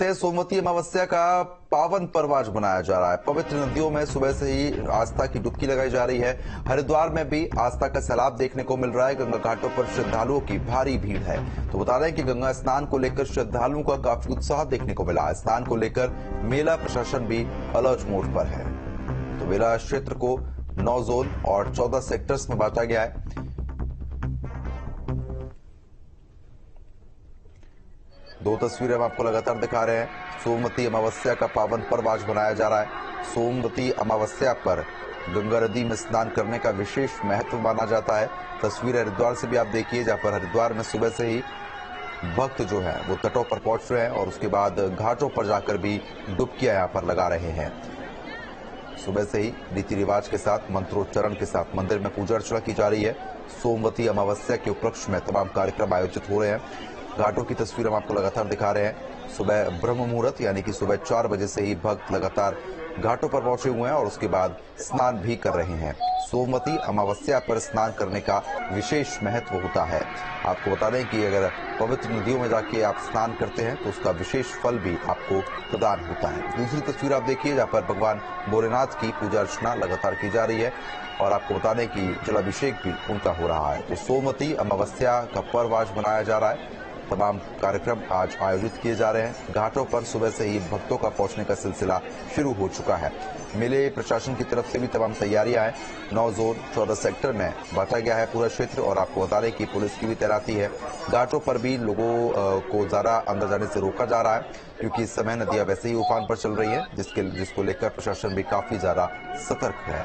बढ़ते हैं। सोमवती अमावस्या का पावन पर्व आज मनाया जा रहा है। पवित्र नदियों में सुबह से ही आस्था की डुबकी लगाई जा रही है। हरिद्वार में भी आस्था का सैलाब देखने को मिल रहा है। गंगा घाटों पर श्रद्धालुओं की भारी भीड़ है। तो बता दें कि गंगा स्नान को लेकर श्रद्धालुओं का काफी उत्साह देखने को मिला है। स्नान को लेकर मेला प्रशासन भी अलर्ट मोड पर है। तो मेला क्षेत्र को 9 जोन और 14 सेक्टर्स में बांटा गया है। दो तस्वीरें हम आपको लगातार दिखा रहे हैं। सोमवती अमावस्या का पावन पर्व आज मनाया जा रहा है। सोमवती अमावस्या पर गंगा नदी में स्नान करने का विशेष महत्व माना जाता है। तस्वीर हरिद्वार से भी आप देखिए, जहां पर हरिद्वार में सुबह से ही भक्त जो है वो तटों पर पहुंच रहे हैं और उसके बाद घाटों पर जाकर भी डुबकियां यहां पर लगा रहे हैं। सुबह से ही रीति रिवाज के साथ मंत्रोच्चारण के साथ मंदिर में पूजा अर्चना की जा रही है। सोमवती अमावस्या के उपलक्ष्य में तमाम कार्यक्रम आयोजित हो रहे हैं। घाटों की तस्वीर हम आपको लगातार दिखा रहे हैं। सुबह ब्रह्म मुहूर्त यानी कि सुबह 4 बजे से ही भक्त लगातार घाटों पर पहुंचे हुए हैं और उसके बाद स्नान भी कर रहे हैं। सोमवती अमावस्या पर स्नान करने का विशेष महत्व होता है। आपको बता दें कि अगर पवित्र नदियों में जाके आप स्नान करते हैं तो उसका विशेष फल भी आपको प्रदान होता है। दूसरी तस्वीर आप देखिए, जहाँ पर भगवान भोलेनाथ की पूजा अर्चना लगातार की जा रही है और आपको बता दें कि जलाभिषेक भी उनका हो रहा है। तो सोमवती अमावस्या का पर्व आज मनाया जा रहा है। तमाम कार्यक्रम आज आयोजित किए जा रहे हैं। घाटों पर सुबह से ही भक्तों का पहुंचने का सिलसिला शुरू हो चुका है। मेले प्रशासन की तरफ से भी तमाम तैयारियां हैं। 9 जोन 14 सेक्टर में बांटा गया है पूरा क्षेत्र और आपको बता दें कि पुलिस की भी तैनाती है। घाटों पर भी लोगों को ज्यादा अंदर जाने से रोका जा रहा है क्योंकि इस समय नदियां वैसे ही उफान पर चल रही है, जिसको लेकर प्रशासन भी काफी ज्यादा सतर्क है।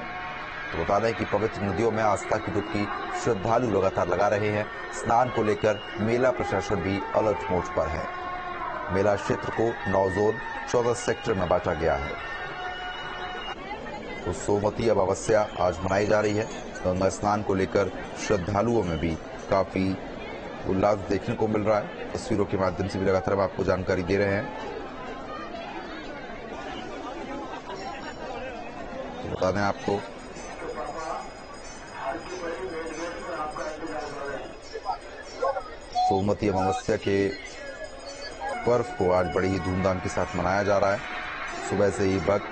तो बता दें कि पवित्र नदियों में आस्था की डुबकी श्रद्धालु लगातार लगा रहे हैं। स्नान को लेकर मेला प्रशासन भी अलर्ट मोड पर है। मेला क्षेत्र को 9 जोन 14 सेक्टर में बांटा गया है। तो सोमवती अमावस्या आज मनाई जा रही है। गंगा स्नान को लेकर श्रद्धालुओं में भी काफी उल्लास देखने को मिल रहा है। तस्वीरों के माध्यम से भी लगातार हम आपको जानकारी दे रहे हैं। तो बता दें आपको सोमवती अमावस्या के पर्व को आज बड़ी ही धूमधाम के साथ मनाया जा रहा है। सुबह से ही भक्त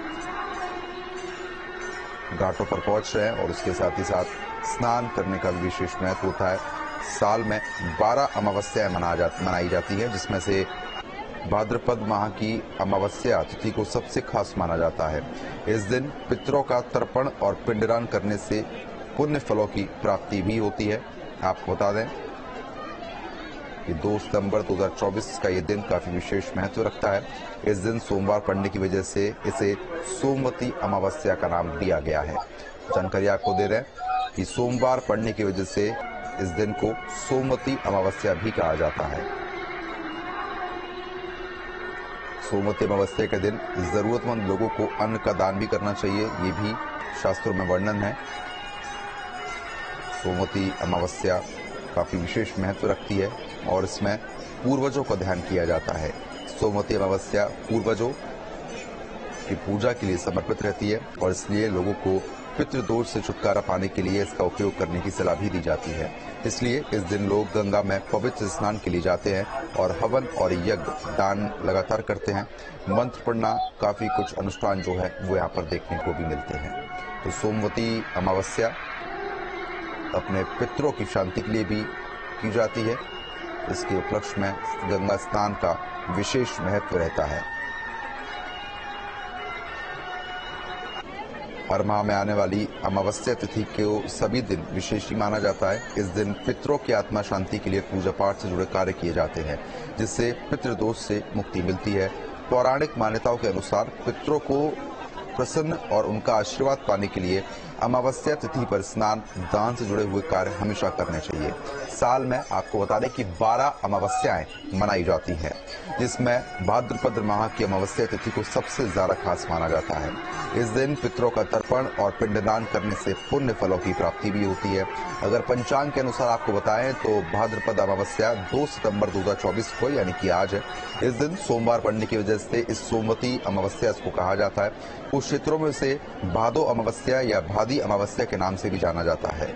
घाटों पर पहुंच रहे हैं और उसके साथ ही साथ स्नान करने का भी विशेष महत्व होता है। साल में 12 अमावस्याएं मनाई जाती है, जिसमें से भाद्रपद माह की अमावस्या तिथि को सबसे खास माना जाता है। इस दिन पितरों का तर्पण और पिंडदान करने से पुण्य फलों की प्राप्ति भी होती है। आपको बता दें कि 2 सितंबर 2024 का ये दिन काफी विशेष महत्व रखता है। इस दिन सोमवार पड़ने की वजह से इसे सोमवती अमावस्या का नाम दिया गया है। जानकारी आपको दे रहे हैं कि सोमवार पड़ने की वजह से इस दिन को सोमवती अमावस्या भी कहा जाता है। सोमवती अमावस्या के दिन जरूरतमंद लोगों को अन्न का दान भी करना चाहिए, ये भी शास्त्रों में वर्णन है। सोमवती अमावस्या काफी विशेष महत्व रखती है और इसमें पूर्वजों का ध्यान किया जाता है। सोमवती अमावस्या पूर्वजों की पूजा के लिए समर्पित रहती है और इसलिए लोगों को पितृदोष से छुटकारा पाने के लिए इसका उपयोग करने की सलाह भी दी जाती है। इसलिए इस दिन लोग गंगा में पवित्र स्नान के लिए जाते हैं और हवन और यज्ञ दान लगातार करते हैं। मंत्र पढ़ना, काफी कुछ अनुष्ठान जो है वो यहाँ पर देखने को भी मिलते हैं। तो सोमवती अमावस्या अपने पितरों की शांति के लिए भी की जाती है। इसके उपलक्ष्य में गंगा स्नान का विशेष महत्व रहता है। हर माह में आने वाली अमावस्या तिथि को सभी दिन विशेष ही माना जाता है। इस दिन पितरों की आत्मा शांति के लिए पूजा पाठ से जुड़े कार्य किए जाते हैं, जिससे पितृदोष से मुक्ति मिलती है। पौराणिक मान्यताओं के अनुसार पितरों को प्रसन्न और उनका आशीर्वाद पाने के लिए अमावस्या तिथि पर स्नान दान से जुड़े हुए कार्य हमेशा करने चाहिए। साल में आपको बता दें कि 12 अमावस्याएं मनाई जाती हैं, जिसमें भाद्रपद माह की अमावस्या तिथि को सबसे ज्यादा खास माना जाता है। इस दिन पितरों का तर्पण और पिंडदान करने से पुण्य फलों की प्राप्ति भी होती है। अगर पंचांग के अनुसार आपको बताएं तो भाद्रपद अमावस्या 2 सितंबर 2024 को यानी कि आज है। इस दिन सोमवार पड़ने की वजह से इस सोमवती अमावस्या इसको कहा जाता है। कुछ क्षेत्रों में इसे भादो अमावस्या या भादी अमावस्या के नाम से भी जाना जाता है।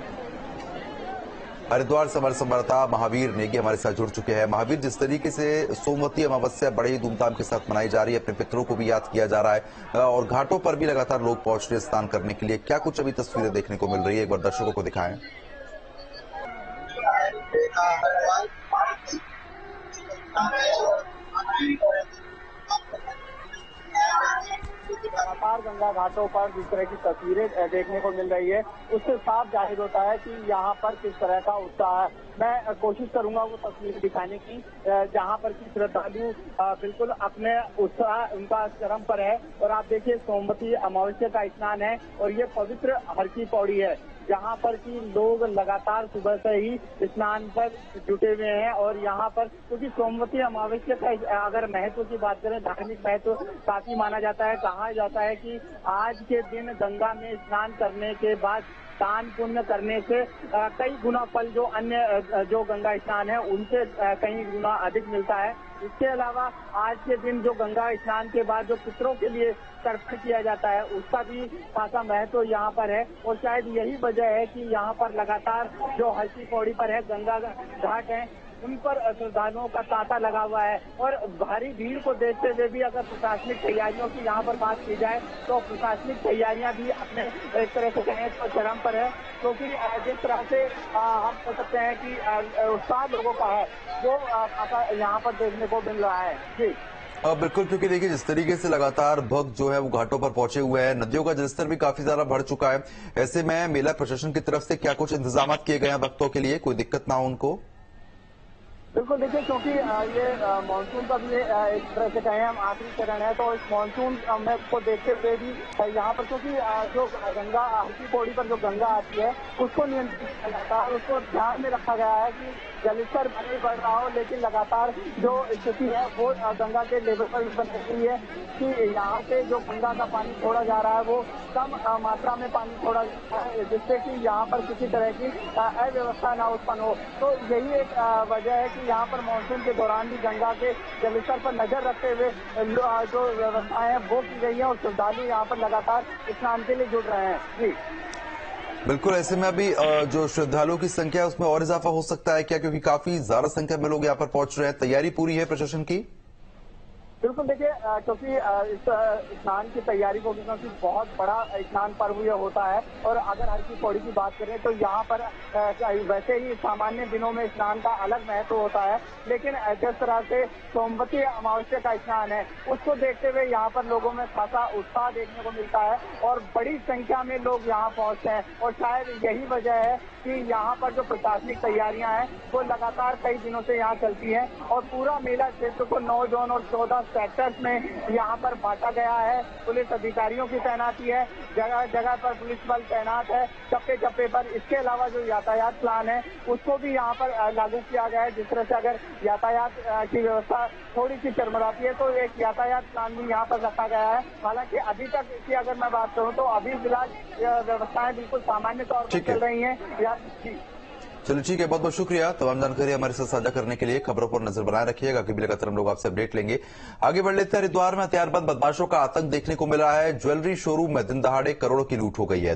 हरिद्वार से हमारे संवाददाता महावीर नेगी हमारे साथ जुड़ चुके हैं। महावीर, जिस तरीके से सोमवती अमावस्या बड़े ही धूमधाम के साथ मनाई जा रही है, अपने पितरों को भी याद किया जा रहा है और घाटों पर भी लगातार लोग पहुंच रहे हैं स्नान करने के लिए, क्या कुछ अभी तस्वीरें देखने को मिल रही है, एक बार दर्शकों को दिखाएं। लगातार गंगा घाटों पर जिस तरह की तस्वीरें देखने को मिल रही है, उससे साफ जाहिर होता है कि यहाँ पर किस तरह का उत्साह है। मैं कोशिश करूंगा वो तस्वीर दिखाने की जहाँ पर की श्रद्धालु बिल्कुल अपने उत्साह उनका चरम पर है। और आप देखिए, सोमवती अमावस्या का स्नान है और ये पवित्र हर की पौड़ी है, जहाँ पर कि लोग लगातार सुबह से ही स्नान पर जुटे हुए हैं। और यहाँ पर क्योंकि सोमवती अमावस्या का अगर महत्व की बात करें, धार्मिक महत्व काफी माना जाता है। कहा जाता है कि आज के दिन गंगा में स्नान करने के बाद दान पुण्य करने से कई गुना फल जो अन्य जो गंगा स्नान है उनसे कई गुना अधिक मिलता है। इसके अलावा आज के दिन जो गंगा स्नान के बाद जो पितरों के लिए तर्पण किया जाता है, उसका भी खासा महत्व यहाँ पर है। और शायद यही वजह है कि यहाँ पर लगातार जो हर की पौड़ी पर है गंगा घाट है, उन पर श्रद्धालुओं का तांता लगा हुआ है। और भारी भीड़ को देखते हुए भी अगर प्रशासनिक तैयारियों की यहाँ पर बात की जाए तो प्रशासनिक तैयारियां भी अपने एक तरह से कहें तो चरम पर है, क्योंकि जिस तरह से हम कह सकते हैं कि उत्साह लोगों का है जो यहाँ पर देखने को मिल रहा है। जी बिल्कुल, क्योंकि देखिए जिस तरीके से लगातार भक्त जो है वो घाटों पर पहुंचे हुए हैं, नदियों का जलस्तर भी काफी ज्यादा बढ़ चुका है। ऐसे में मेला प्रशासन की तरफ से क्या कुछ इंतजाम किए गए हैं भक्तों के लिए, कोई दिक्कत ना हो उनको? बिल्कुल, देखिए क्योंकि ये मानसून का भी एक तरह से कहें हम आखिरी चरण है, तो इस मानसून में को देखते हुए भी यहाँ पर क्योंकि जो गंगा हल्की पौड़ी पर जो गंगा आती है उसको नियंत्रित किया जाता है, उसको ध्यान में रखा गया है कि जलस्तर भले बढ़ रहा हो लेकिन लगातार जो स्थिति है वो गंगा के लेवल पर बन रही है कि यहाँ से जो गंगा का पानी छोड़ा जा रहा है वो कम मात्रा में पानी छोड़ा जाता है, जिससे कि यहाँ पर किसी तरह की अव्यवस्था न उत्पन्न हो। तो यही एक वजह है कि यहाँ पर मानसून के दौरान भी गंगा के जलस्तर पर नजर रखते हुए जो व्यवस्थाएं हैं वो की गई है और श्रद्धालु यहाँ पर लगातार स्नान के लिए जुड़ रहे हैं। जी बिल्कुल, ऐसे में अभी जो श्रद्धालुओं की संख्या है उसमें और इजाफा हो सकता है क्या, क्योंकि काफी ज्यादा संख्या में लोग यहाँ पर पहुंच रहे हैं, तैयारी पूरी है प्रशासन की? बिल्कुल, देखिए क्योंकि इस स्नान की तैयारी को क्योंकि बहुत बड़ा स्नान पर्व ये होता है। और अगर हर की पौड़ी की बात करें तो यहाँ पर वैसे ही सामान्य दिनों में स्नान का अलग महत्व होता है, लेकिन जिस तरह से सोमवती अमावस्या का स्नान है उसको देखते हुए यहाँ पर लोगों में खासा उत्साह देखने को मिलता है और बड़ी संख्या में लोग यहाँ पहुँचते हैं। और शायद यही वजह है कि यहाँ पर जो प्रशासनिक तैयारियां हैं वो लगातार कई दिनों से यहाँ चलती हैं और पूरा मेला क्षेत्र को 9 जोन और 14 सेक्टर्स में यहाँ पर बांटा गया है। पुलिस अधिकारियों की तैनाती है, जगह जगह पर पुलिस बल तैनात है चप्पे चप्पे पर। इसके अलावा जो यातायात प्लान है उसको भी यहाँ पर लागू किया गया है। जिस तरह से अगर यातायात की व्यवस्था थोड़ी सी चरमराती है तो एक यातायात प्लान भी यहाँ पर रखा गया है। हालांकि अभी तक की अगर मैं बात करूँ तो अभी फिलहाल व्यवस्थाएं बिल्कुल सामान्य तौर पर चल रही है। चलो ठीक है, बहुत बहुत शुक्रिया तमाम जानकारी हमारे साथ साझा करने के लिए। खबरों पर नजर बनाए रखिएगा, कभी लगातार हम लोग आपसे अपडेट लेंगे। आगे बढ़ लेते हैं। हरिद्वार में हथियारबंद बदमाशों का आतंक देखने को मिला है। ज्वेलरी शोरूम में दिन दहाड़े करोड़ों की लूट हो गई है।